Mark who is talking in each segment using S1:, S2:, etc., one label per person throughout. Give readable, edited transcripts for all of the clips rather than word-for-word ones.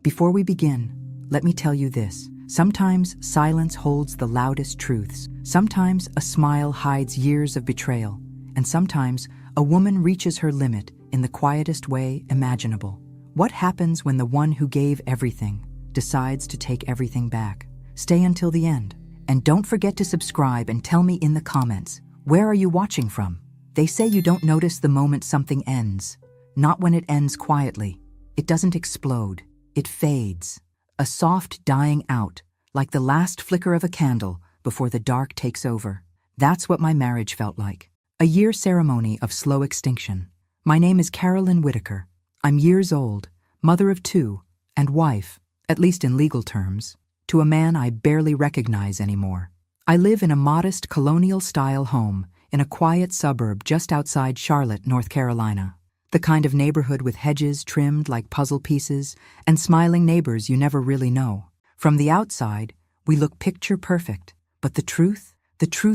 S1: Before we begin, let me tell you this. Sometimes silence holds the loudest truths. Sometimes a smile hides years of betrayal. And sometimes a woman reaches her limit in the quietest way imaginable. What happens when the one who gave everything decides to take everything back? Stay until the end. And don't forget to subscribe and tell me in the comments, where are you watching from? They say you don't notice the moment something ends. Not when it ends quietly. It doesn't explode. It fades. A soft dying out, like the last flicker of a candle before the dark takes over. That's what my marriage felt like. A year ceremony of slow extinction. My name is Carolyn Whitaker. I'm years old, mother of 2, and wife, at least in legal terms, to a man I barely recognize anymore. I live in a modest colonial-style home in a quiet suburb just outside Charlotte, North Carolina. The kind of neighborhood with hedges trimmed like puzzle pieces and smiling neighbors you never really know. From the outside, we look picture perfect, but the truth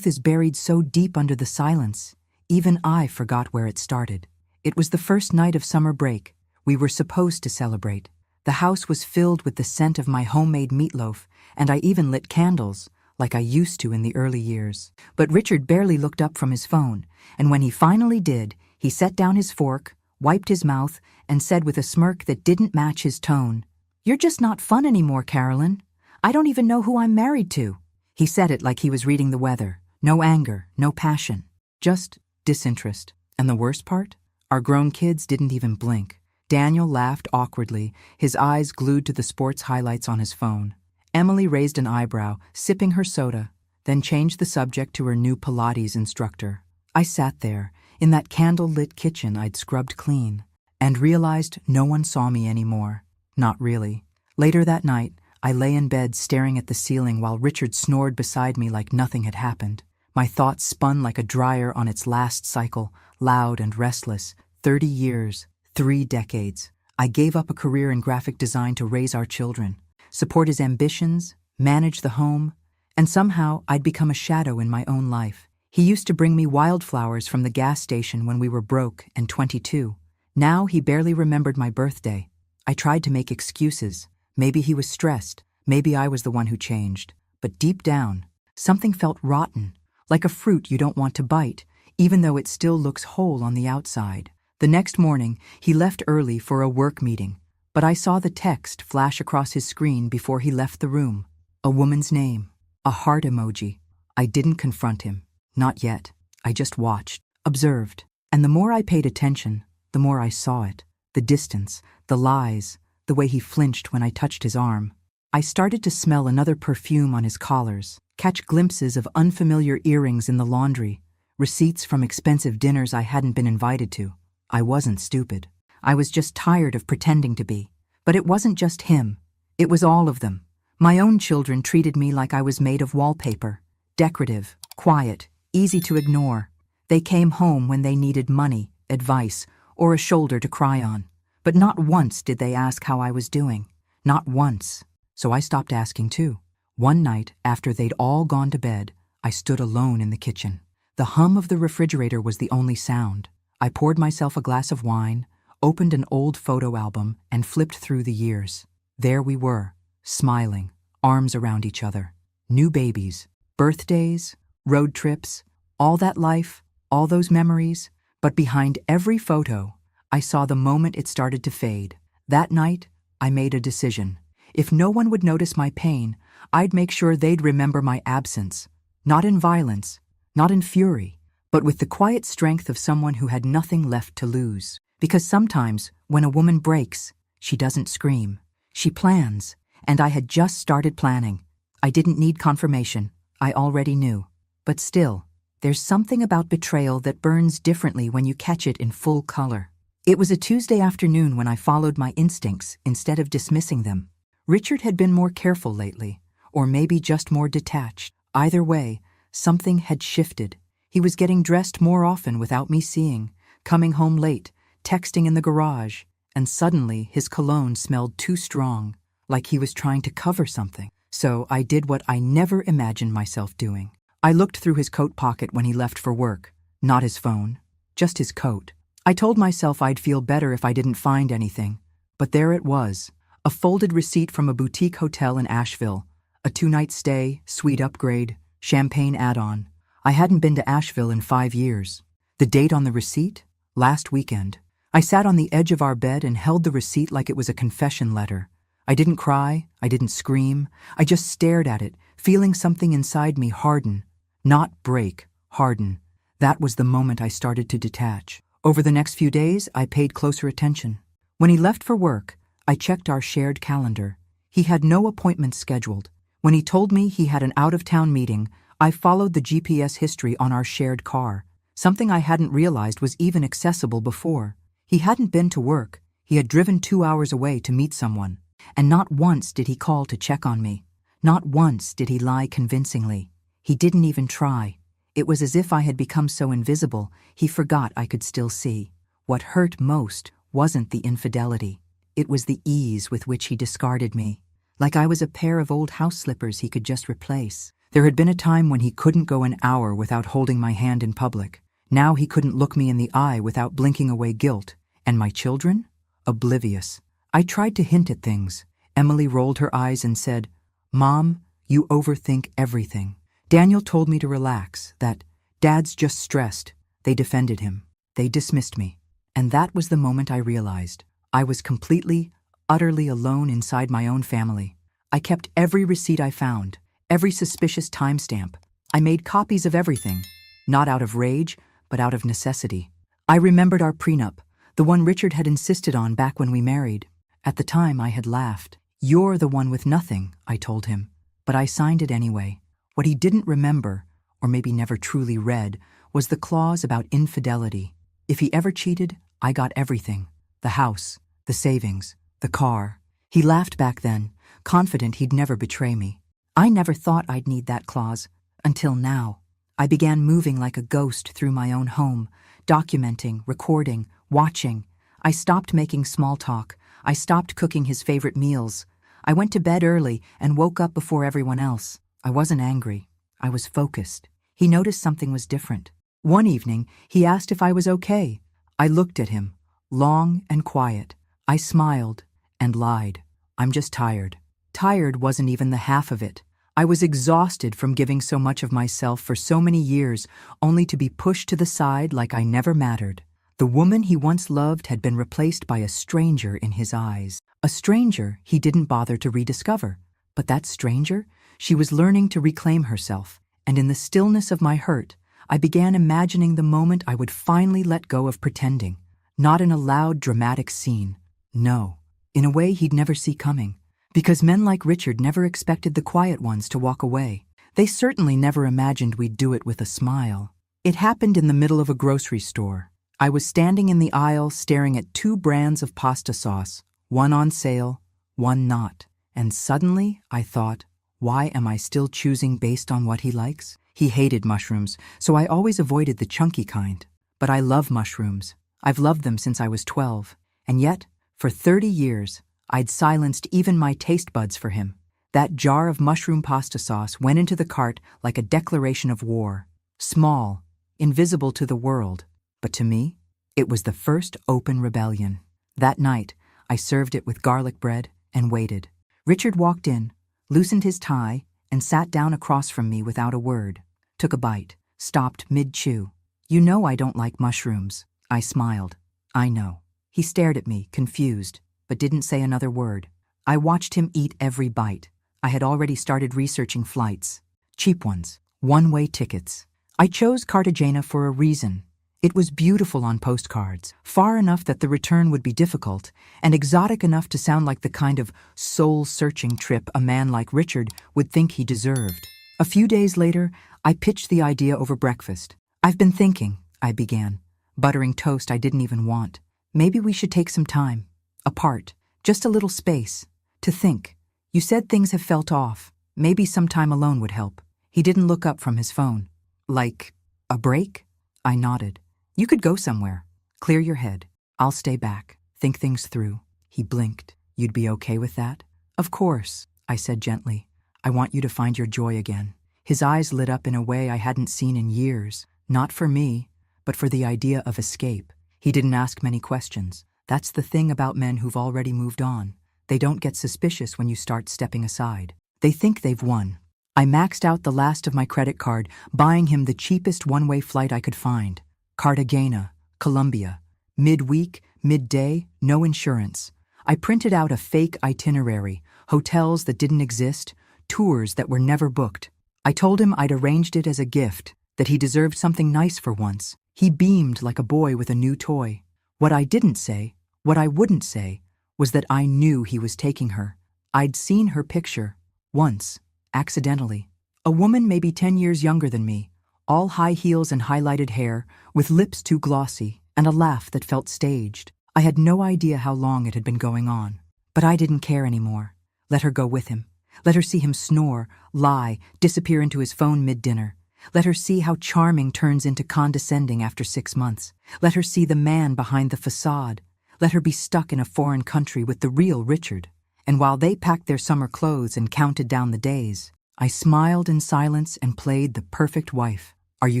S1: is buried so deep under the silence, even I forgot where it started. It was the first night of summer break. We were supposed to celebrate. The house was filled with the scent of my homemade meatloaf, and I even lit candles, like I used to in the early years. But Richard barely looked up from his phone, and when he finally did, he set down his fork, wiped his mouth, and said with a smirk that didn't match his tone, "You're just not fun anymore, Carolyn. I don't even know who I'm married to." He said it like he was reading the weather. No anger, no passion, just disinterest. And the worst part? Our grown kids didn't even blink. Daniel laughed awkwardly, his eyes glued to the sports highlights on his phone. Emily raised an eyebrow, sipping her soda, then changed the subject to her new Pilates instructor. I sat there, in that candle-lit kitchen I'd scrubbed clean, and realized no one saw me anymore. Not really. Later that night, I lay in bed staring at the ceiling while Richard snored beside me like nothing had happened. My thoughts spun like a dryer on its last cycle, loud and restless. 30 years, 3 decades. I gave up a career in graphic design to raise our children, support his ambitions, manage the home, and somehow I'd become a shadow in my own life. He used to bring me wildflowers from the gas station when we were broke and 22. Now he barely remembered my birthday. I tried to make excuses. Maybe he was stressed. Maybe I was the one who changed. But deep down, something felt rotten, like a fruit you don't want to bite, even though it still looks whole on the outside. The next morning, he left early for a work meeting, but I saw the text flash across his screen before he left the room. A woman's name, a heart emoji. I didn't confront him. Not yet. I just watched, observed. And the more I paid attention, the more I saw it. The distance, the lies, the way he flinched when I touched his arm. I started to smell another perfume on his collars, catch glimpses of unfamiliar earrings in the laundry, receipts from expensive dinners I hadn't been invited to. I wasn't stupid. I was just tired of pretending to be. But it wasn't just him. It was all of them. My own children treated me like I was made of wallpaper. Decorative, quiet, easy to ignore. They came home when they needed money, advice, or a shoulder to cry on. But not once did they ask how I was doing. Not once. So I stopped asking too. One night, after they'd all gone to bed, I stood alone in the kitchen. The hum of the refrigerator was the only sound. I poured myself a glass of wine, opened an old photo album, and flipped through the years. There we were, smiling, arms around each other. New babies, birthdays, road trips, all that life, all those memories. But behind every photo, I saw the moment it started to fade. That night, I made a decision. If no one would notice my pain, I'd make sure they'd remember my absence. Not in violence, not in fury, but with the quiet strength of someone who had nothing left to lose. Because sometimes, when a woman breaks, she doesn't scream. She plans, and I had just started planning. I didn't need confirmation. I already knew. But still, there's something about betrayal that burns differently when you catch it in full color. It was a Tuesday afternoon when I followed my instincts instead of dismissing them. Richard had been more careful lately, or maybe just more detached. Either way, something had shifted. He was getting dressed more often without me seeing, coming home late, texting in the garage, and suddenly his cologne smelled too strong, like he was trying to cover something. So I did what I never imagined myself doing. I looked through his coat pocket when he left for work. Not his phone, just his coat. I told myself I'd feel better if I didn't find anything, but there it was, A folded receipt from a boutique hotel in Asheville. A 2-night stay, suite upgrade, champagne add-on. I hadn't been to Asheville in 5 years. The date on the receipt? Last weekend. I sat on the edge of our bed and held the receipt like it was a confession letter. I didn't cry, I didn't scream, I just stared at it, feeling something inside me harden. Not break, harden. That was the moment I started to detach. Over the next few days, I paid closer attention. When he left for work, I checked our shared calendar. He had no appointments scheduled. When he told me he had an out-of-town meeting, I followed the GPS history on our shared car, something I hadn't realized was even accessible before. He hadn't been to work. He had driven 2 hours away to meet someone. And not once did he call to check on me. Not once did he lie convincingly. He didn't even try. It was as if I had become so invisible, he forgot I could still see. What hurt most wasn't the infidelity. It was the ease with which he discarded me. Like I was a pair of old house slippers he could just replace. There had been a time when he couldn't go an hour without holding my hand in public. Now he couldn't look me in the eye without blinking away guilt. And my children? Oblivious. I tried to hint at things. Emily rolled her eyes and said, "Mom, you overthink everything." Daniel told me to relax, that Dad's just stressed. They defended him. They dismissed me. And that was the moment I realized I was completely, utterly alone inside my own family. I kept every receipt I found, every suspicious timestamp. I made copies of everything, not out of rage, but out of necessity. I remembered our prenup, the one Richard had insisted on back when we married. At the time, I had laughed. "You're the one with nothing," I told him. But I signed it anyway. What he didn't remember, or maybe never truly read, was the clause about infidelity. If he ever cheated, I got everything. The house, the savings, the car. He laughed back then, confident he'd never betray me. I never thought I'd need that clause, until now. I began moving like a ghost through my own home, documenting, recording, watching. I stopped making small talk. I stopped cooking his favorite meals. I went to bed early and woke up before everyone else. I wasn't angry. I was focused. He noticed something was different. One evening, he asked if I was okay. I looked at him, long and quiet. I smiled and lied. "I'm just tired." Tired wasn't even the half of it. I was exhausted from giving so much of myself for so many years, only to be pushed to the side like I never mattered. The woman he once loved had been replaced by a stranger in his eyes. A stranger he didn't bother to rediscover. But that stranger, she was learning to reclaim herself. And in the stillness of my hurt, I began imagining the moment I would finally let go of pretending. Not in a loud, dramatic scene. No, in a way he'd never see coming. Because men like Richard never expected the quiet ones to walk away. They certainly never imagined we'd do it with a smile. It happened in the middle of a grocery store. I was standing in the aisle staring at 2 brands of pasta sauce, one on sale, one not. And suddenly I thought, why am I still choosing based on what he likes? He hated mushrooms, so I always avoided the chunky kind. But I love mushrooms. I've loved them since I was 12. And yet, for 30 years, I'd silenced even my taste buds for him. That jar of mushroom pasta sauce went into the cart like a declaration of war. Small, invisible to the world. But to me, it was the first open rebellion. That night, I served it with garlic bread and waited. Richard walked in, loosened his tie, and sat down across from me without a word. Took a bite, stopped mid-chew. "You know I don't like mushrooms." I smiled. "I know." He stared at me, confused, but didn't say another word. I watched him eat every bite. I had already started researching flights. Cheap ones, one-way tickets. I chose Cartagena for a reason. It was beautiful on postcards, far enough that the return would be difficult, and exotic enough to sound like the kind of soul-searching trip a man like Richard would think he deserved. A few days later, I pitched the idea over breakfast. "I've been thinking," I began, buttering toast I didn't even want. "Maybe we should take some time. Apart. Just a little space. To think. You said things have felt off. Maybe some time alone would help." He didn't look up from his phone. "Like a break?" I nodded. "You could go somewhere. Clear your head. I'll stay back. Think things through." He blinked. "You'd be okay with that?" "Of course," I said gently. "I want you to find your joy again." His eyes lit up in a way I hadn't seen in years. Not for me, but for the idea of escape. He didn't ask many questions. That's the thing about men who've already moved on. They don't get suspicious when you start stepping aside. They think they've won. I maxed out the last of my credit card, buying him the cheapest one-way flight I could find. Cartagena, Colombia. Midweek, midday, no insurance. I printed out a fake itinerary, hotels that didn't exist, tours that were never booked. I told him I'd arranged it as a gift, that he deserved something nice for once. He beamed like a boy with a new toy. What I didn't say, what I wouldn't say, was that I knew he was taking her. I'd seen her picture, once, accidentally. A woman maybe 10 years younger than me, all high heels and highlighted hair, with lips too glossy, and a laugh that felt staged. I had no idea how long it had been going on. But I didn't care anymore. Let her go with him. Let her see him snore, lie, disappear into his phone mid-dinner. Let her see how charming turns into condescending after 6 months. Let her see the man behind the facade. Let her be stuck in a foreign country with the real Richard. And while they packed their summer clothes and counted down the days, I smiled in silence and played the perfect wife. "Are you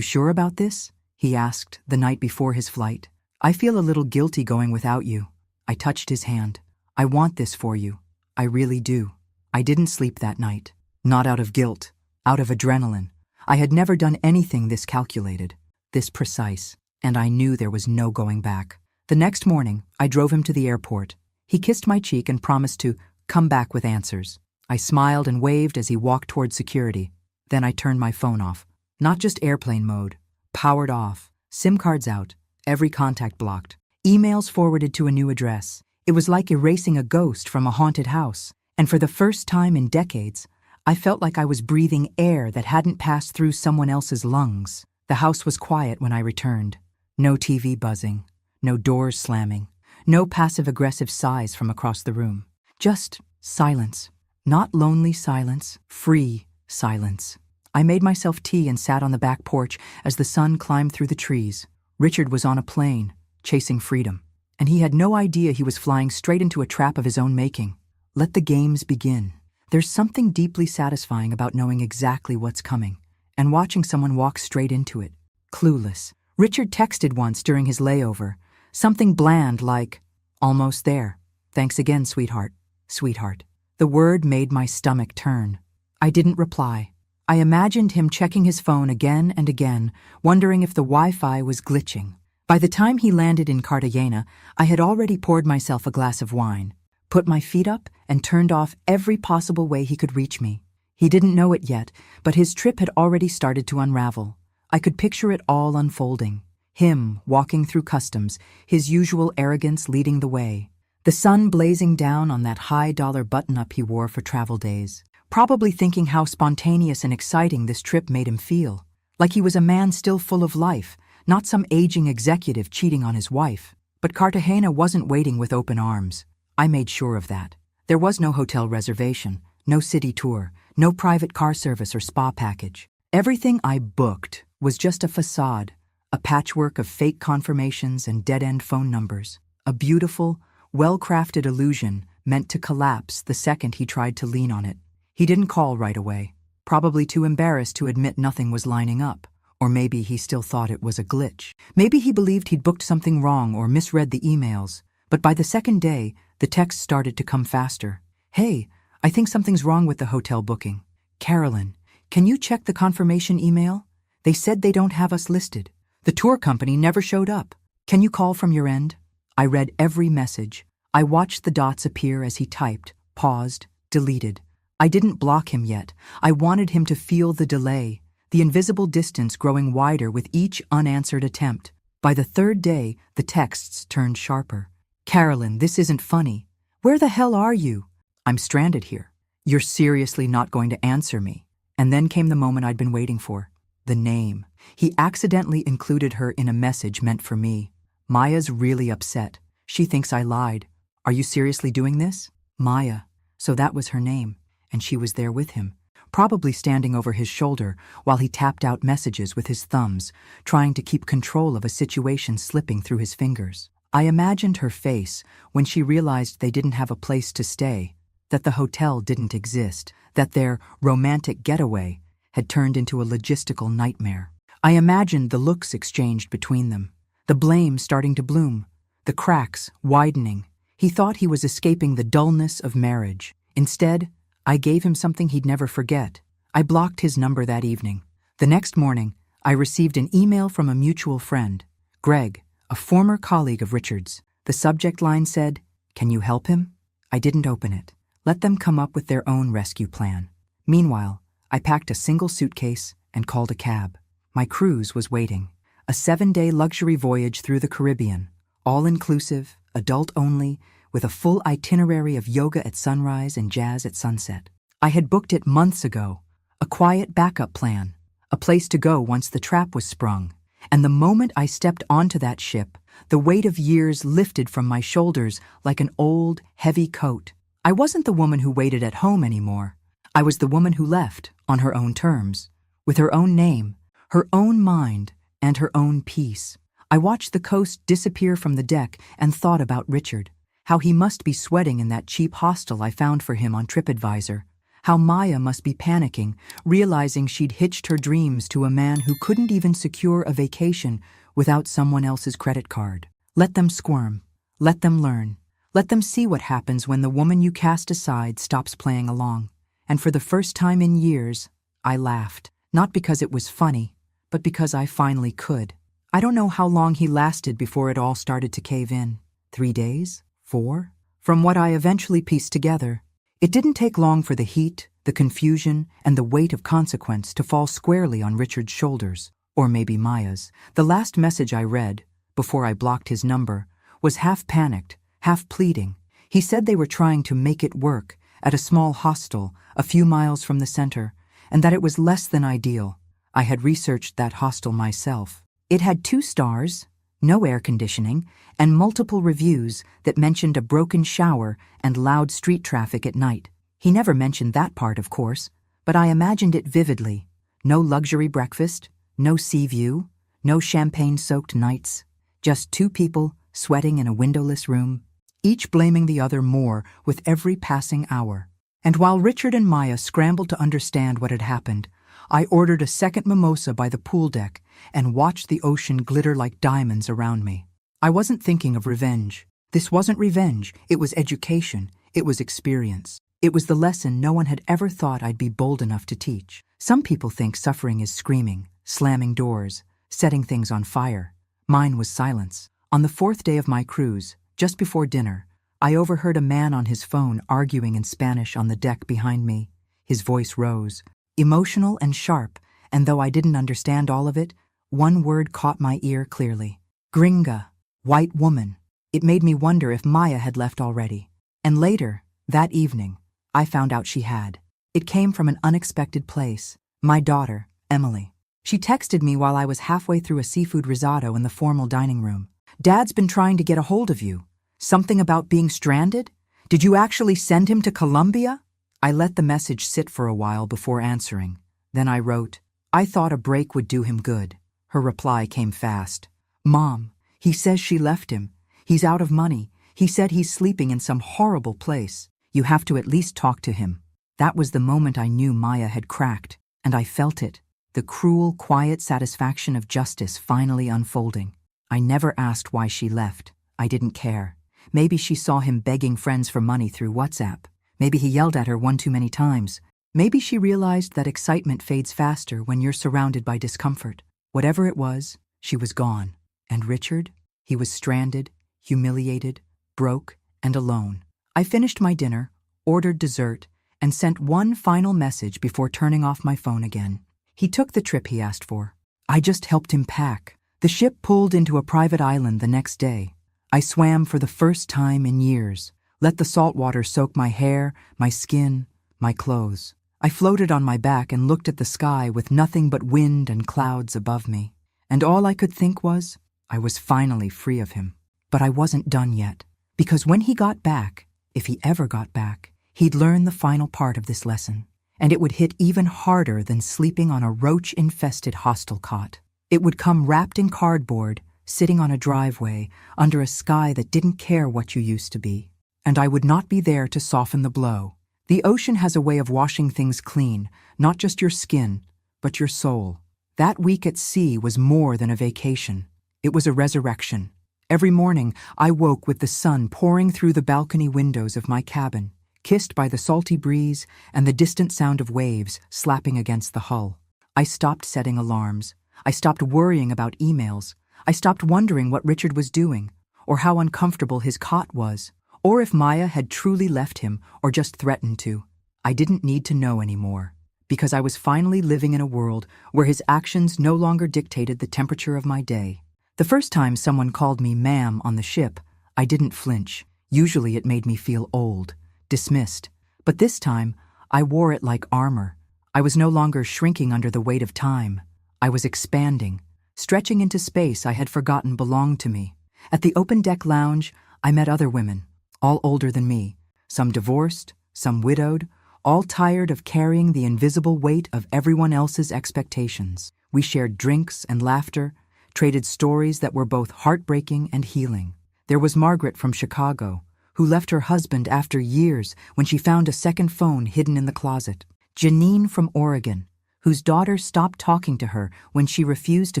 S1: sure about this?" he asked the night before his flight. "I feel a little guilty going without you." I touched his hand. "I want this for you. I really do." I didn't sleep that night. Not out of guilt, out of adrenaline. I had never done anything this calculated, this precise, and I knew there was no going back. The next morning, I drove him to the airport. He kissed my cheek and promised to come back with answers. I smiled and waved as he walked toward security. Then I turned my phone off. Not just airplane mode, powered off, SIM cards out, every contact blocked, emails forwarded to a new address. It was like erasing a ghost from a haunted house. And for the first time in decades, I felt like I was breathing air that hadn't passed through someone else's lungs. The house was quiet when I returned. No TV buzzing, no doors slamming, no passive-aggressive sighs from across the room. Just silence. Not lonely silence, free silence. I made myself tea and sat on the back porch as the sun climbed through the trees. Richard was on a plane, chasing freedom. And he had no idea he was flying straight into a trap of his own making. Let the games begin. There's something deeply satisfying about knowing exactly what's coming and watching someone walk straight into it, clueless. Richard texted once during his layover, something bland like, "Almost there. Thanks again, sweetheart. Sweetheart." The word made my stomach turn. I didn't reply. I imagined him checking his phone again and again, wondering if the Wi-Fi was glitching. By the time he landed in Cartagena, I had already poured myself a glass of wine, put my feet up, and turned off every possible way he could reach me. He didn't know it yet, but his trip had already started to unravel. I could picture it all unfolding. Him walking through customs, his usual arrogance leading the way. The sun blazing down on that high-dollar button-up he wore for travel days. Probably thinking how spontaneous and exciting this trip made him feel. Like he was a man still full of life, not some aging executive cheating on his wife. But Cartagena wasn't waiting with open arms. I made sure of that. There was no hotel reservation, no city tour, no private car service or spa package. Everything I booked was just a facade, a patchwork of fake confirmations and dead-end phone numbers. A beautiful, well-crafted illusion meant to collapse the second he tried to lean on it. He didn't call right away, probably too embarrassed to admit nothing was lining up. Or maybe he still thought it was a glitch. Maybe he believed he'd booked something wrong or misread the emails. But by the second day, the texts started to come faster. "Hey, I think something's wrong with the hotel booking. Carolyn, can you check the confirmation email? They said they don't have us listed. The tour company never showed up. Can you call from your end?" I read every message. I watched the dots appear as he typed, paused, deleted. I didn't block him yet. I wanted him to feel the delay, the invisible distance growing wider with each unanswered attempt. By the third day, the texts turned sharper. "Carolyn, this isn't funny. Where the hell are you? I'm stranded here. You're seriously not going to answer me." And then came the moment I'd been waiting for. The name. He accidentally included her in a message meant for me. "Maya's really upset. She thinks I lied. Are you seriously doing this?" Maya. So that was her name, and she was there with him, probably standing over his shoulder while he tapped out messages with his thumbs, trying to keep control of a situation slipping through his fingers. I imagined her face when she realized they didn't have a place to stay, that the hotel didn't exist, that their romantic getaway had turned into a logistical nightmare. I imagined the looks exchanged between them, the blame starting to bloom, the cracks widening, He thought he was escaping the dullness of marriage. Instead, I gave him something he'd never forget. I blocked his number that evening. The next morning, I received an email from a mutual friend, Greg, a former colleague of Richard's. The subject line said, "Can you help him?" I didn't open it. Let them come up with their own rescue plan. Meanwhile, I packed a single suitcase and called a cab. My cruise was waiting. A 7-day luxury voyage through the Caribbean, all-inclusive, adult-only, with a full itinerary of yoga at sunrise and jazz at sunset. I had booked it months ago, a quiet backup plan, a place to go once the trap was sprung. And the moment I stepped onto that ship, the weight of years lifted from my shoulders like an old, heavy coat. I wasn't the woman who waited at home anymore. I was the woman who left, on her own terms, with her own name, her own mind, and her own peace. I watched the coast disappear from the deck and thought about Richard, how he must be sweating in that cheap hostel I found for him on TripAdvisor, how Maya must be panicking, realizing she'd hitched her dreams to a man who couldn't even secure a vacation without someone else's credit card. Let them squirm. Let them learn. Let them see what happens when the woman you cast aside stops playing along. And for the first time in years, I laughed. Not because it was funny, but because I finally could. I don't know how long he lasted before it all started to cave in. 3 days? 4? From what I eventually pieced together, it didn't take long for the heat, the confusion, and the weight of consequence to fall squarely on Richard's shoulders, or maybe Maya's. The last message I read, before I blocked his number, was half panicked, half pleading. He said they were trying to make it work at a small hostel a few miles from the center, and that it was less than ideal. I had researched that hostel myself. It had 2 stars, no air conditioning, and multiple reviews that mentioned a broken shower and loud street traffic at night. He never mentioned that part, of course, but I imagined it vividly. No luxury breakfast, no sea view, no champagne-soaked nights, just 2 people sweating in a windowless room, each blaming the other more with every passing hour. And while Richard and Maya scrambled to understand what had happened, I ordered a second mimosa by the pool deck and watched the ocean glitter like diamonds around me. I wasn't thinking of revenge. This wasn't revenge. It was education. It was experience. It was the lesson no one had ever thought I'd be bold enough to teach. Some people think suffering is screaming, slamming doors, setting things on fire. Mine was silence. On the 4th day of my cruise, just before dinner, I overheard a man on his phone arguing in Spanish on the deck behind me. His voice rose, emotional and sharp, and though I didn't understand all of it, one word caught my ear clearly. Gringa, white woman. It made me wonder if Maya had left already. And later, that evening, I found out she had. It came from an unexpected place. My daughter, Emily. She texted me while I was halfway through a seafood risotto in the formal dining room. "Dad's been trying to get a hold of you. Something about being stranded? Did you actually send him to Colombia?" I let the message sit for a while before answering. Then I wrote, "I thought a break would do him good." Her reply came fast. "Mom, he says she left him. He's out of money. He said he's sleeping in some horrible place. You have to at least talk to him." That was the moment I knew Maya had cracked, and I felt it, the cruel, quiet satisfaction of justice finally unfolding. I never asked why she left. I didn't care. Maybe she saw him begging friends for money through WhatsApp. Maybe he yelled at her one too many times. Maybe she realized that excitement fades faster when you're surrounded by discomfort. Whatever it was, she was gone. And Richard? He was stranded, humiliated, broke, and alone. I finished my dinner, ordered dessert, and sent one final message before turning off my phone again. He took the trip he asked for. I just helped him pack. The ship pulled into a private island the next day. I swam for the first time in years, let the salt water soak my hair, my skin, my clothes. I floated on my back and looked at the sky with nothing but wind and clouds above me. And all I could think was, I was finally free of him. But I wasn't done yet, because when he got back, if he ever got back, he'd learn the final part of this lesson, and it would hit even harder than sleeping on a roach-infested hostel cot. It would come wrapped in cardboard, sitting on a driveway, under a sky that didn't care what you used to be. And I would not be there to soften the blow. The ocean has a way of washing things clean, not just your skin, but your soul. That week at sea was more than a vacation. It was a resurrection. Every morning, I woke with the sun pouring through the balcony windows of my cabin, kissed by the salty breeze and the distant sound of waves slapping against the hull. I stopped setting alarms. I stopped worrying about emails. I stopped wondering what Richard was doing, or how uncomfortable his cot was, or if Maya had truly left him or just threatened to. I didn't need to know anymore, because I was finally living in a world where his actions no longer dictated the temperature of my day. The first time someone called me ma'am on the ship, I didn't flinch. Usually it made me feel old, dismissed. But this time, I wore it like armor. I was no longer shrinking under the weight of time. I was expanding, stretching into space I had forgotten belonged to me. At the open deck lounge, I met other women, all older than me, some divorced, some widowed, all tired of carrying the invisible weight of everyone else's expectations. We shared drinks and laughter, traded stories that were both heartbreaking and healing. There was Margaret from Chicago, who left her husband after years when she found a second phone hidden in the closet. Janine from Oregon, whose daughter stopped talking to her when she refused to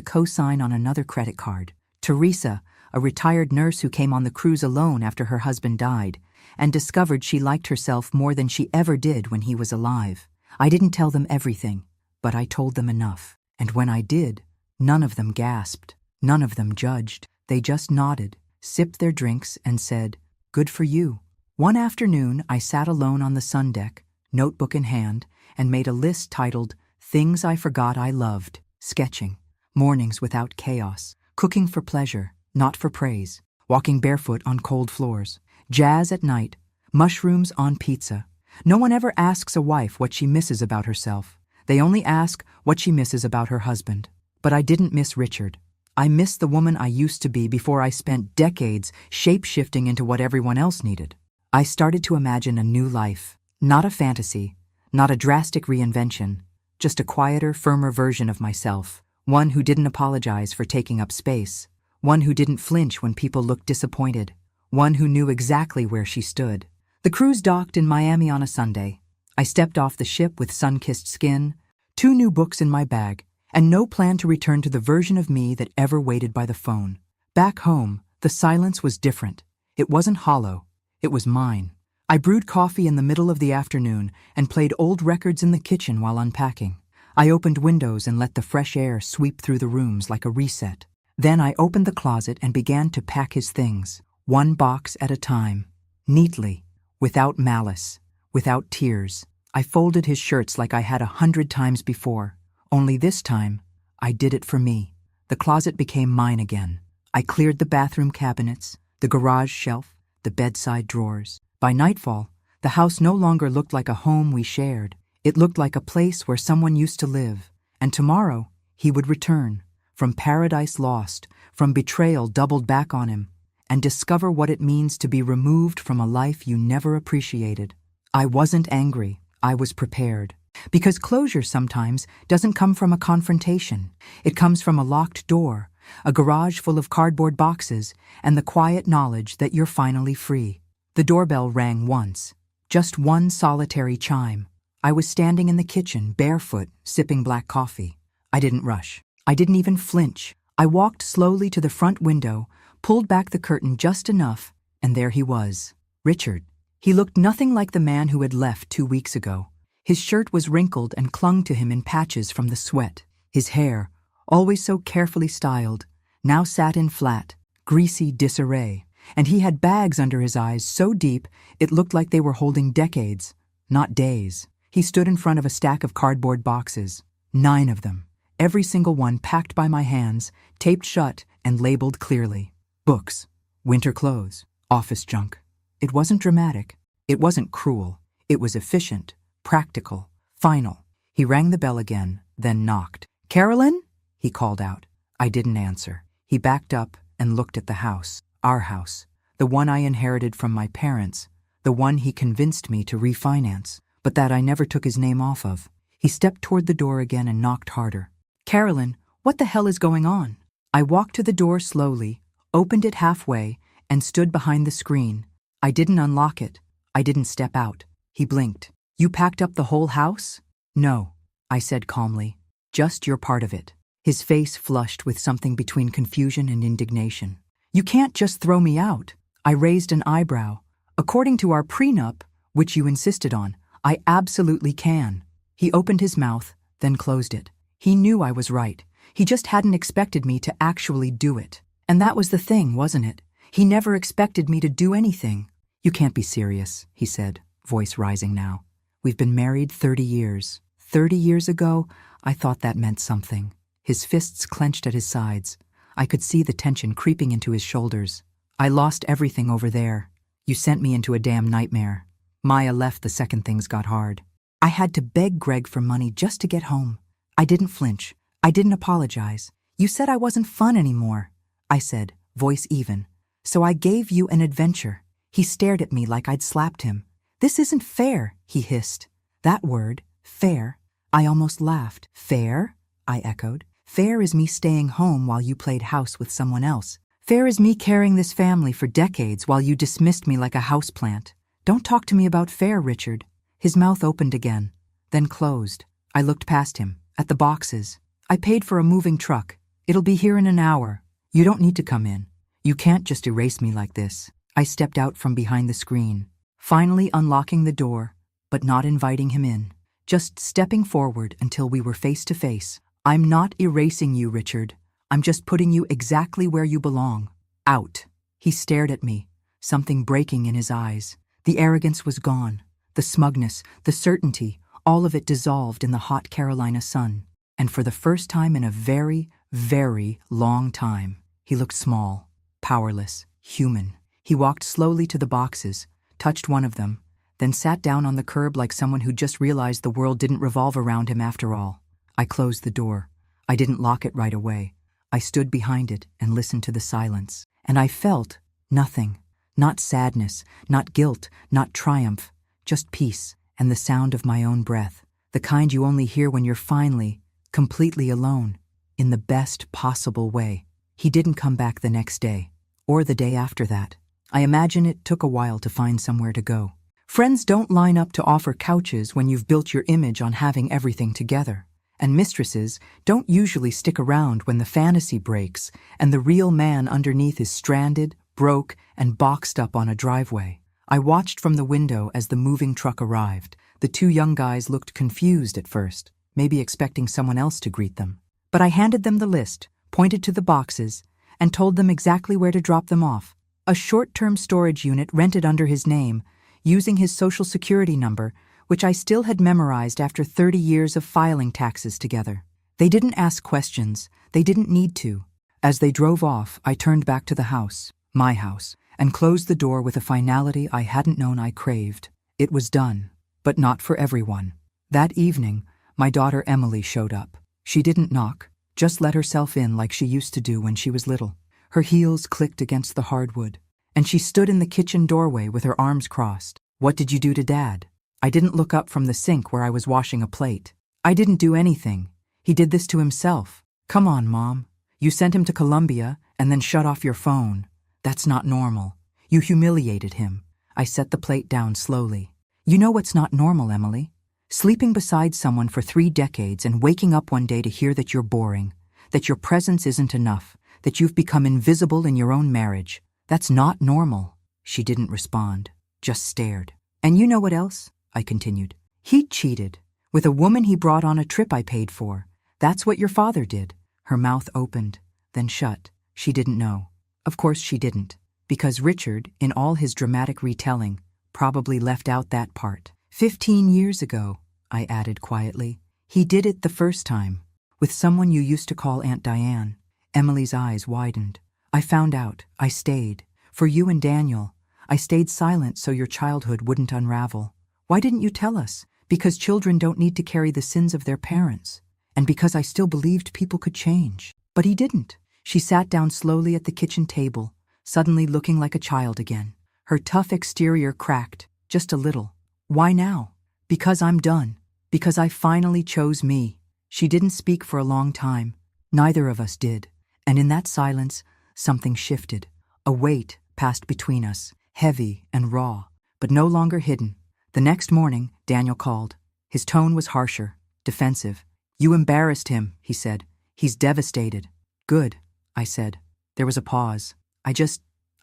S1: co-sign on another credit card. Teresa, a retired nurse who came on the cruise alone after her husband died, and discovered she liked herself more than she ever did when he was alive. I didn't tell them everything, but I told them enough. And when I did, none of them gasped, none of them judged. They just nodded, sipped their drinks, and said, "Good for you." One afternoon, I sat alone on the sun deck, notebook in hand, and made a list titled Things I Forgot I Loved, sketching, mornings without chaos, cooking for pleasure, not for praise, walking barefoot on cold floors, jazz at night, mushrooms on pizza. No one ever asks a wife what she misses about herself. They only ask what she misses about her husband. But I didn't miss Richard. I missed the woman I used to be before I spent decades shape-shifting into what everyone else needed. I started to imagine a new life, not a fantasy, not a drastic reinvention, just a quieter, firmer version of myself, one who didn't apologize for taking up space, one who didn't flinch when people looked disappointed, one who knew exactly where she stood. The cruise docked in Miami on a Sunday. I stepped off the ship with sun-kissed skin, 2 new books in my bag, and no plan to return to the version of me that ever waited by the phone. Back home, the silence was different. It wasn't hollow. It was mine. I brewed coffee in the middle of the afternoon and played old records in the kitchen while unpacking. I opened windows and let the fresh air sweep through the rooms like a reset. Then I opened the closet and began to pack his things, one box at a time, neatly, without malice, without tears. I folded his shirts like I had 100 times before, only this time, I did it for me. The closet became mine again. I cleared the bathroom cabinets, the garage shelf, the bedside drawers. By nightfall, the house no longer looked like a home we shared. It looked like a place where someone used to live, and tomorrow he would return, from paradise lost, from betrayal doubled back on him, and discover what it means to be removed from a life you never appreciated. I wasn't angry. I was prepared. Because closure sometimes doesn't come from a confrontation. It comes from a locked door, a garage full of cardboard boxes, and the quiet knowledge that you're finally free. The doorbell rang once, just one solitary chime. I was standing in the kitchen, barefoot, sipping black coffee. I didn't rush. I didn't even flinch. I walked slowly to the front window, pulled back the curtain just enough, and there he was, Richard. He looked nothing like the man who had left 2 weeks ago. His shirt was wrinkled and clung to him in patches from the sweat. His hair, always so carefully styled, now sat in flat, greasy disarray, and he had bags under his eyes so deep it looked like they were holding decades, not days. He stood in front of a stack of cardboard boxes, 9 of them, every single one packed by my hands, taped shut and labeled clearly. Books, winter clothes, office junk. It wasn't dramatic. It wasn't cruel. It was efficient, practical, final. He rang the bell again, then knocked. "Carolyn?" he called out. I didn't answer. He backed up and looked at the house, our house, the one I inherited from my parents, the one he convinced me to refinance, but that I never took his name off of. He stepped toward the door again and knocked harder. "Carolyn, what the hell is going on?" I walked to the door slowly, opened it halfway, and stood behind the screen. I didn't unlock it. I didn't step out. He blinked. "You packed up the whole house?" "No," I said calmly. "Just your part of it." His face flushed with something between confusion and indignation. You can't just throw me out. I raised an eyebrow. According to our prenup, which you insisted on, I absolutely can. He opened his mouth, then closed it. He knew I was right. He just hadn't expected me to actually do it. And that was the thing, wasn't it? He never expected me to do anything. You can't be serious, he said, voice rising now. We've been married 30 years. 30 years ago, I thought that meant something. His fists clenched at his sides. I could see the tension creeping into his shoulders. I lost everything over there. You sent me into a damn nightmare. Maya left the second things got hard. I had to beg Greg for money just to get home. I didn't flinch. I didn't apologize. You said I wasn't fun anymore. I said, voice even. So I gave you an adventure. He stared at me like I'd slapped him. This isn't fair, he hissed. That word, fair. I almost laughed. Fair? I echoed. Fair is me staying home while you played house with someone else. Fair is me carrying this family for decades while you dismissed me like a houseplant. Don't talk to me about fair, Richard. His mouth opened again, then closed. I looked past him, at the boxes. I paid for a moving truck. It'll be here in an hour. You don't need to come in. You can't just erase me like this. I stepped out from behind the screen, finally unlocking the door, but not inviting him in. Just stepping forward until we were face to face. I'm not erasing you, Richard. I'm just putting you exactly where you belong. Out. He stared at me, something breaking in his eyes. The arrogance was gone. The smugness, the certainty, all of it dissolved in the hot Carolina sun. And for the first time in a very, very long time, he looked small, powerless, human. He walked slowly to the boxes, touched one of them, then sat down on the curb like someone who just realized the world didn't revolve around him after all. I closed the door. I didn't lock it right away. I stood behind it and listened to the silence. And I felt nothing. Not sadness, not guilt, not triumph. Just peace and the sound of my own breath. The kind you only hear when you're finally, completely alone. In the best possible way. He didn't come back the next day. Or the day after that. I imagine it took a while to find somewhere to go. Friends don't line up to offer couches when you've built your image on having everything together. And mistresses don't usually stick around when the fantasy breaks and the real man underneath is stranded, broke, and boxed up on a driveway. I watched from the window as the moving truck arrived. The two young guys looked confused at first, maybe expecting someone else to greet them. But I handed them the list, pointed to the boxes, and told them exactly where to drop them off. A short-term storage unit rented under his name, using his social security number, which I still had memorized after 30 years of filing taxes together. They didn't ask questions. They didn't need to. As they drove off, I turned back to the house, my house, and closed the door with a finality I hadn't known I craved. It was done, but not for everyone. That evening, my daughter Emily showed up. She didn't knock, just let herself in like she used to do when she was little. Her heels clicked against the hardwood, and she stood in the kitchen doorway with her arms crossed. What did you do to Dad? I didn't look up from the sink where I was washing a plate. I didn't do anything. He did this to himself. Come on, Mom. You sent him to Colombia and then shut off your phone. That's not normal. You humiliated him. I set the plate down slowly. You know what's not normal, Emily? Sleeping beside someone for 3 decades and waking up one day to hear that you're boring, that your presence isn't enough, that you've become invisible in your own marriage. That's not normal. She didn't respond, just stared. And you know what else? I continued. He cheated with a woman he brought on a trip I paid for. That's what your father did. Her mouth opened, then shut. She didn't know. Of course she didn't, because Richard, in all his dramatic retelling, probably left out that part. 15 years ago, I added quietly. He did it the first time, with someone you used to call Aunt Diane. Emily's eyes widened. I found out. I stayed. For you and Daniel. I stayed silent so your childhood wouldn't unravel. Why didn't you tell us? Because children don't need to carry the sins of their parents. And because I still believed people could change. But he didn't. She sat down slowly at the kitchen table, suddenly looking like a child again. Her tough exterior cracked, just a little. Why now? Because I'm done. Because I finally chose me. She didn't speak for a long time. Neither of us did. And in that silence, something shifted. A weight passed between us, heavy and raw, but no longer hidden. The next morning, Daniel called. His tone was harsher, defensive. You embarrassed him, he said. He's devastated. Good, I said. There was a pause. I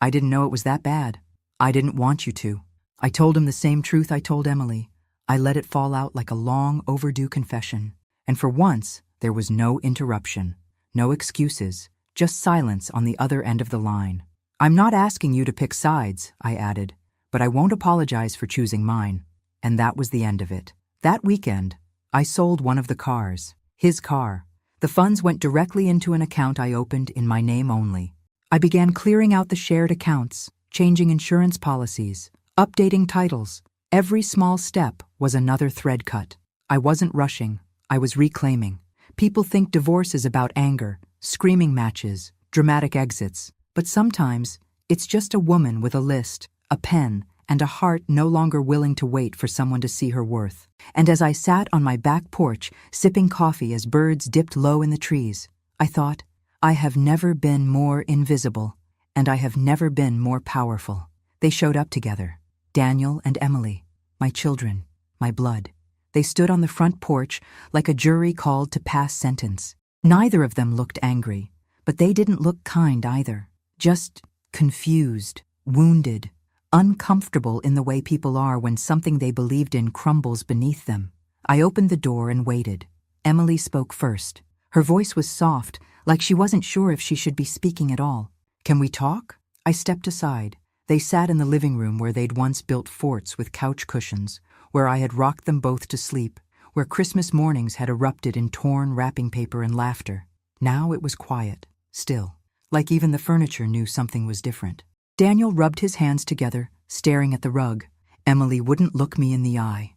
S1: didn't know it was that bad. I didn't want you to. I told him the same truth I told Emily. I let it fall out like a long overdue confession. And for once, there was no interruption, no excuses, just silence on the other end of the line. I'm not asking you to pick sides, I added, but I won't apologize for choosing mine. And that was the end of it. That weekend, I sold one of the cars, his car. The funds went directly into an account I opened in my name only. I began clearing out the shared accounts, changing insurance policies, updating titles. Every small step was another thread cut. I wasn't rushing, I was reclaiming. People think divorce is about anger, screaming matches, dramatic exits. But sometimes, it's just a woman with a list, a pen, and a heart no longer willing to wait for someone to see her worth. And as I sat on my back porch, sipping coffee as birds dipped low in the trees, I thought, I have never been more invisible, and I have never been more powerful. They showed up together, Daniel and Emily, my children, my blood. They stood on the front porch like a jury called to pass sentence. Neither of them looked angry, but they didn't look kind either. Just confused, wounded, uncomfortable in the way people are when something they believed in crumbles beneath them. I opened the door and waited. Emily spoke first. Her voice was soft, like she wasn't sure if she should be speaking at all. Can we talk? I stepped aside. They sat in the living room where they'd once built forts with couch cushions, where I had rocked them both to sleep, where Christmas mornings had erupted in torn wrapping paper and laughter. Now it was quiet, still, like even the furniture knew something was different. Daniel rubbed his hands together, staring at the rug. Emily wouldn't look me in the eye.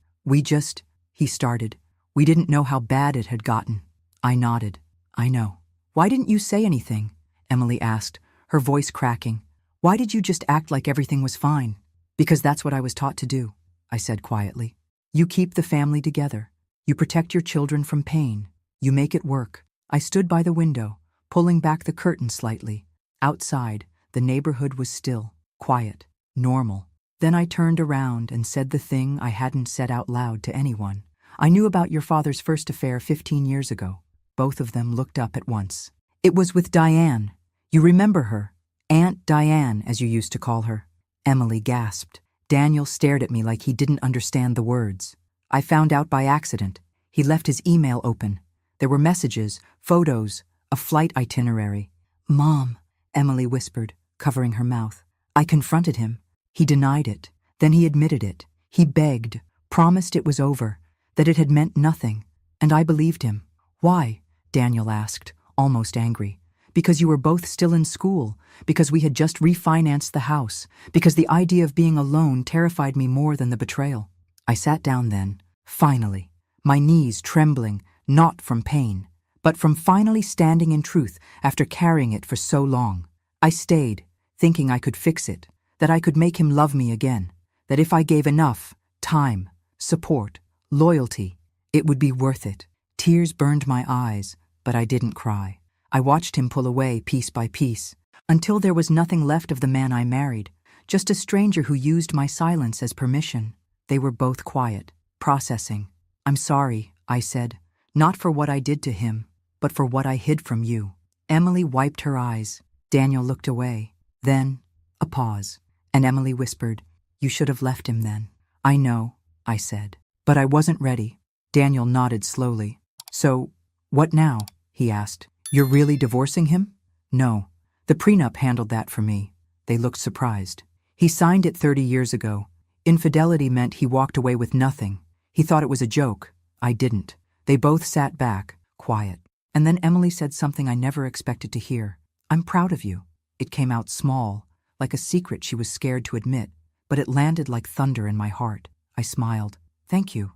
S1: He started. We didn't know how bad it had gotten. I nodded. I know. Why didn't you say anything? Emily asked, her voice cracking. Why did you just act like everything was fine? Because that's what I was taught to do, I said quietly. You keep the family together. You protect your children from pain. You make it work. I stood by the window, pulling back the curtain slightly. Outside, the neighborhood was still, quiet, normal. Then I turned around and said the thing I hadn't said out loud to anyone. I knew about your father's first affair 15 years ago. Both of them looked up at once. It was with Diane. You remember her? Aunt Diane, as you used to call her. Emily gasped. Daniel stared at me like he didn't understand the words. I found out by accident. He left his email open. There were messages, photos, a flight itinerary. Mom, Emily whispered, covering her mouth. I confronted him. He denied it. Then he admitted it. He begged, promised it was over, that it had meant nothing. And I believed him. Why? Daniel asked, almost angry. Because you were both still in school, because we had just refinanced the house, because the idea of being alone terrified me more than the betrayal. I sat down then, finally, my knees trembling, not from pain, but from finally standing in truth after carrying it for so long. I stayed, thinking I could fix it, that I could make him love me again, that if I gave enough time, support, loyalty, it would be worth it. Tears burned my eyes, but I didn't cry. I watched him pull away piece by piece, until there was nothing left of the man I married, just a stranger who used my silence as permission. They were both quiet, processing. I'm sorry, I said, not for what I did to him, but for what I hid from you. Emily wiped her eyes. Daniel looked away. Then, a pause, and Emily whispered, You should have left him then. I know, I said, but I wasn't ready. Daniel nodded slowly. So, what now? He asked. You're really divorcing him? No. The prenup handled that for me. They looked surprised. He signed it 30 years ago. Infidelity meant he walked away with nothing. He thought it was a joke. I didn't. They both sat back, quiet. And then Emily said something I never expected to hear. I'm proud of you. It came out small, like a secret she was scared to admit, but it landed like thunder in my heart. I smiled. Thank you.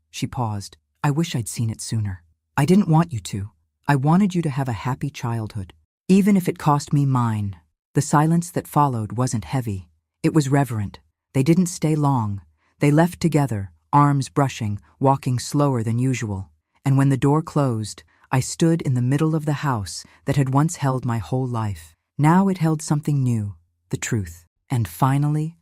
S1: She paused. I wish I'd seen it sooner. I didn't want you to. I wanted you to have a happy childhood, even if it cost me mine. The silence that followed wasn't heavy. It was reverent. They didn't stay long. They left together, arms brushing, walking slower than usual. And when the door closed, I stood in the middle of the house that had once held my whole life. Now it held something new, the truth. And finally,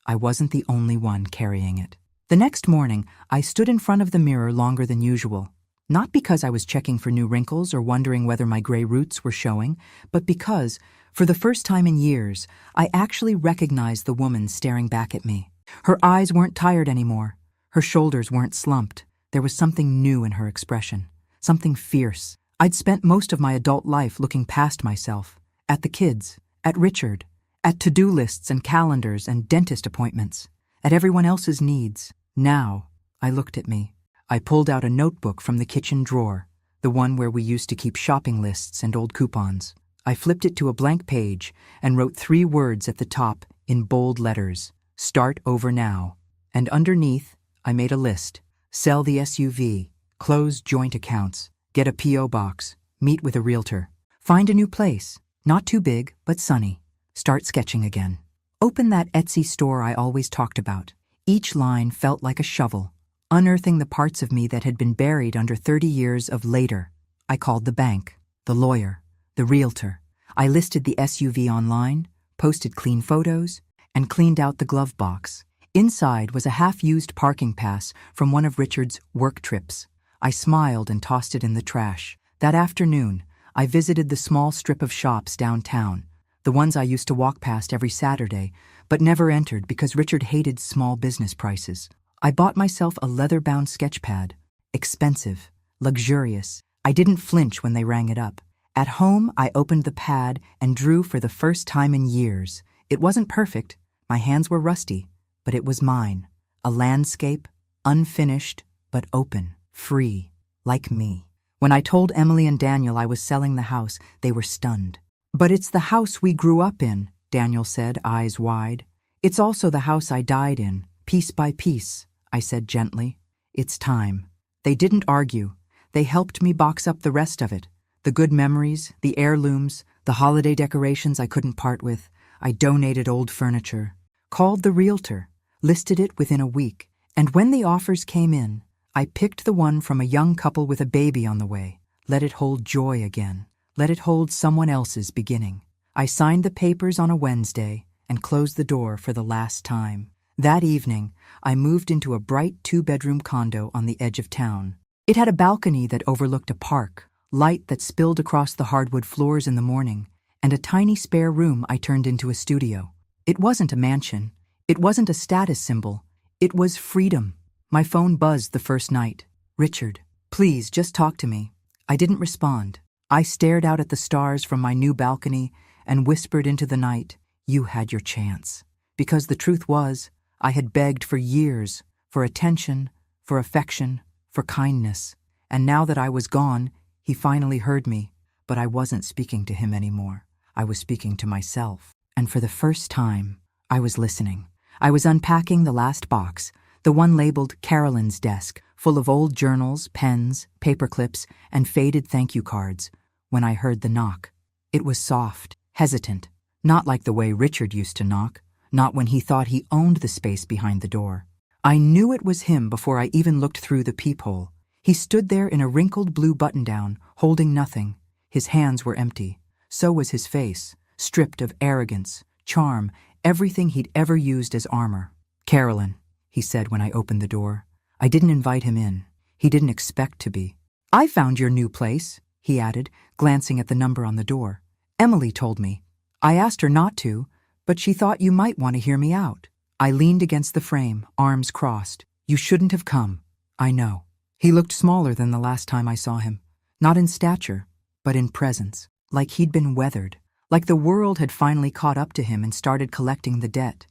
S1: I wasn't the only one carrying it. The next morning, I stood in front of the mirror longer than usual. Not because I was checking for new wrinkles or wondering whether my gray roots were showing, but because, For the first time in years, I actually recognized the woman staring back at me. Her eyes weren't tired anymore. Her shoulders weren't slumped. There was something new in her expression, something fierce. I'd spent most of my adult life looking past myself, at the kids, at Richard, at to-do lists and calendars and dentist appointments, at everyone else's needs. Now, I looked at me. I pulled out a notebook from the kitchen drawer, the one where we used to keep shopping lists and old coupons. I flipped it to a blank page and wrote 3 words at the top in bold letters: "Start over now." And underneath, I made a list: sell the SUV, close joint accounts, get a P.O. box, meet with a realtor, find a new place, not too big but sunny, start sketching again, open that Etsy store I always talked about. Each line felt like a shovel, unearthing the parts of me that had been buried under 30 years of later. I called the bank, the lawyer, the realtor. I listed the SUV online, posted clean photos, and cleaned out the glove box. Inside was a half-used parking pass from one of Richard's work trips. I smiled and tossed it in the trash. That afternoon, I visited the small strip of shops downtown, the ones I used to walk past every Saturday, but never entered because Richard hated small business prices. I bought myself a leather-bound sketch pad. Expensive, luxurious. I didn't flinch when they rang it up. At home, I opened the pad and drew for the first time in years. It wasn't perfect. My hands were rusty, but it was mine. A landscape, unfinished, but open, free, like me. When I told Emily and Daniel I was selling the house, they were stunned. "But it's the house we grew up in," Daniel said, eyes wide. "It's also the house I died in, piece by piece," I said gently. "It's time." They didn't argue. They helped me box up the rest of it. The good memories, the heirlooms, the holiday decorations I couldn't part with. I donated old furniture, called the realtor, listed it within a week. And when the offers came in, I picked the one from a young couple with a baby on the way. Let it hold joy again. Let it hold someone else's beginning. I signed the papers on a Wednesday and closed the door for the last time. That evening, I moved into a bright 2-bedroom condo on the edge of town. It had a balcony that overlooked a park, light that spilled across the hardwood floors in the morning, and a tiny spare room I turned into a studio. It wasn't a mansion. It wasn't a status symbol. It was freedom. My phone buzzed the first night. "Richard, please just talk to me." I didn't respond. I stared out at the stars from my new balcony and whispered into the night, "You had your chance." Because the truth was, I had begged for years, for attention, for affection, for kindness. And now that I was gone, he finally heard me. But I wasn't speaking to him anymore. I was speaking to myself. And for the first time, I was listening. I was unpacking the last box, the one labeled Carolyn's desk, full of old journals, pens, paper clips, and faded thank you cards, when I heard the knock. It was soft, hesitant, not like the way Richard used to knock, not when he thought he owned the space behind the door. I knew it was him before I even looked through the peephole. He stood there in a wrinkled blue button-down, holding nothing. His hands were empty. So was his face, stripped of arrogance, charm, everything he'd ever used as armor. "Carolyn," he said when I opened the door. I didn't invite him in. He didn't expect to be. "I found your new place," he added, glancing at the number on the door. "Emily told me. I asked her not to, but she thought you might want to hear me out." I leaned against the frame, arms crossed. "You shouldn't have come. I know." He looked smaller than the last time I saw him. Not in stature, but in presence. Like he'd been weathered. Like the world had finally caught up to him and started collecting the debt.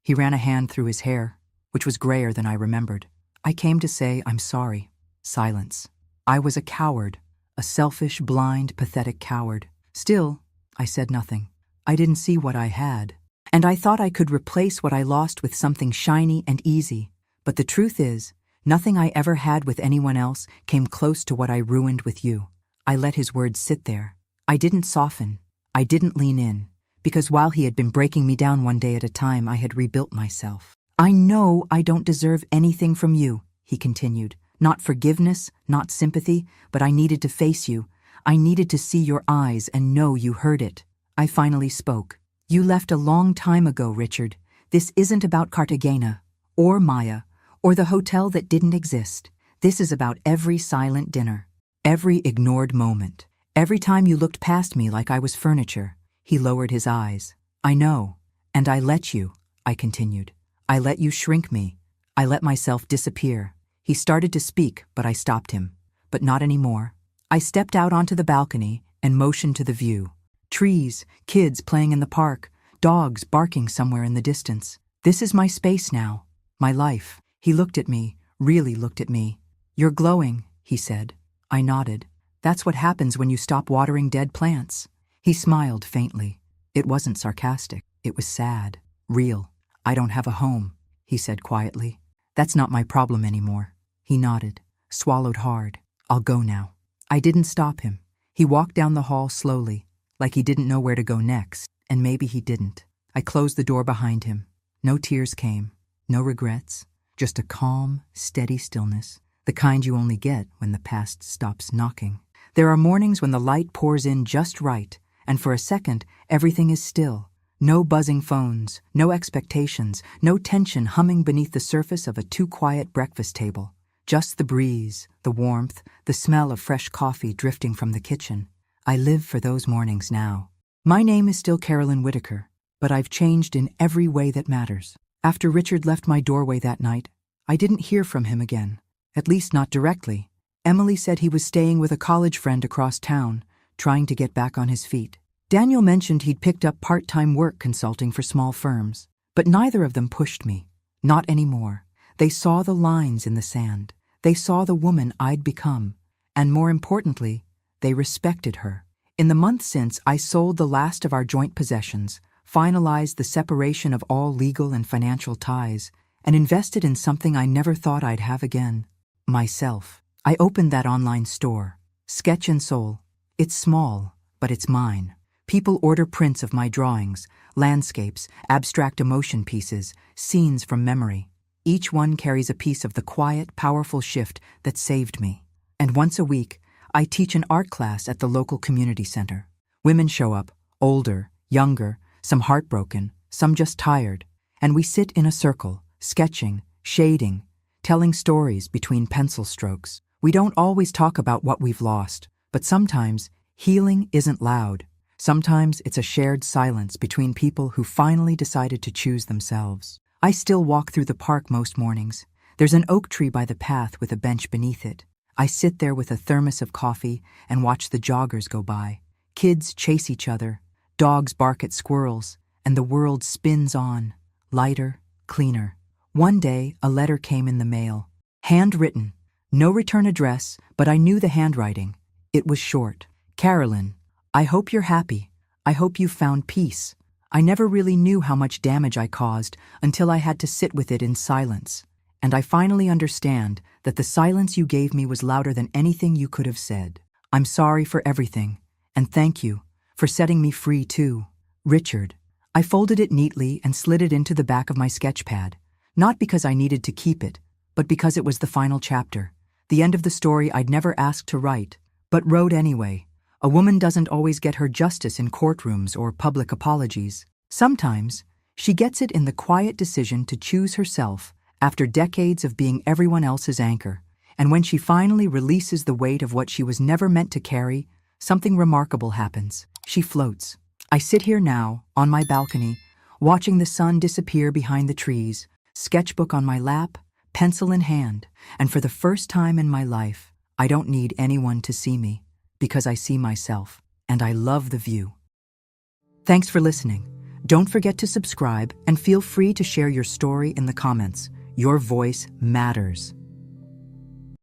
S1: He ran a hand through his hair, which was grayer than I remembered. "I came to say I'm sorry." Silence. I was a coward. A selfish, blind, pathetic coward. Still, I said nothing. I didn't see what I had. And I thought I could replace what I lost with something shiny and easy. But the truth is, nothing I ever had with anyone else came close to what I ruined with you. I let his words sit there. I didn't soften. I didn't lean in. Because while he had been breaking me down one day at a time, I had rebuilt myself. "I know I don't deserve anything from you," he continued. "Not forgiveness, not sympathy, but I needed to face you. I needed to see your eyes and know you heard it." I finally spoke. "You left a long time ago, Richard. This isn't about Cartagena, or Maya, or the hotel that didn't exist. This is about every silent dinner, every ignored moment, every time you looked past me like I was furniture. He lowered his eyes. I know. And I let you, I continued. I let you shrink me. I let myself disappear. He started to speak, but I stopped him. But not anymore. I stepped out onto the balcony and motioned to the view. Trees, kids playing in the park, dogs barking somewhere in the distance. This is my space now. My life. He looked at me, really looked at me. You're glowing, he said. I nodded. That's what happens when you stop watering dead plants. He smiled faintly. It wasn't sarcastic. It was sad. Real. I don't have a home, he said quietly. That's not my problem anymore. He nodded, swallowed hard. I'll go now. I didn't stop him. He walked down the hall slowly, like he didn't know where to go next, and maybe he didn't. I closed the door behind him. No tears came, no regrets, just a calm, steady stillness, the kind you only get when the past stops knocking. There are mornings when the light pours in just right, and for a second, everything is still. No buzzing phones, no expectations, no tension humming beneath the surface of a too-quiet breakfast table. Just the breeze, the warmth, the smell of fresh coffee drifting from the kitchen. I live for those mornings now. My name is still Carolyn Whitaker, but I've changed in every way that matters. After Richard left my doorway that night, I didn't hear from him again, at least not directly. Emily said he was staying with a college friend across town, trying to get back on his feet. Daniel mentioned he'd picked up part-time work consulting for small firms, but neither of them pushed me. Not anymore. They saw the lines in the sand. They saw the woman I'd become, and more importantly, they respected her. In the months since, I sold the last of our joint possessions, finalized the separation of all legal and financial ties, and invested in something I never thought I'd have again. Myself. I opened that online store, Sketch and Soul. It's small, but it's mine. People order prints of my drawings, landscapes, abstract emotion pieces, scenes from memory. Each one carries a piece of the quiet, powerful shift that saved me. And once a week, I teach an art class at the local community center. Women show up, older, younger, some heartbroken, some just tired, and we sit in a circle, sketching, shading, telling stories between pencil strokes. We don't always talk about what we've lost, but sometimes healing isn't loud. Sometimes it's a shared silence between people who finally decided to choose themselves. I still walk through the park most mornings. There's an oak tree by the path with a bench beneath it. I sit there with a thermos of coffee and watch the joggers go by. Kids chase each other, dogs bark at squirrels, and the world spins on, lighter, cleaner. One day, a letter came in the mail. Handwritten. No return address, but I knew the handwriting. It was short. Carolyn, I hope you're happy. I hope you found peace. I never really knew how much damage I caused until I had to sit with it in silence. And I finally understand that the silence you gave me was louder than anything you could have said. I'm sorry for everything, and thank you for setting me free too. Richard. I folded it neatly and slid it into the back of my sketch pad, not because I needed to keep it, but because it was the final chapter, the end of the story I'd never asked to write, but wrote anyway. A woman doesn't always get her justice in courtrooms or public apologies. Sometimes, she gets it in the quiet decision to choose herself after decades of being everyone else's anchor. And when she finally releases the weight of what she was never meant to carry, something remarkable happens. She floats. I sit here now, on my balcony, watching the sun disappear behind the trees, sketchbook on my lap, pencil in hand, and for the first time in my life, I don't need anyone to see me, because I see myself, and I love the view. Thanks for listening. Don't forget to subscribe and feel free to share your story in the comments. Your voice matters.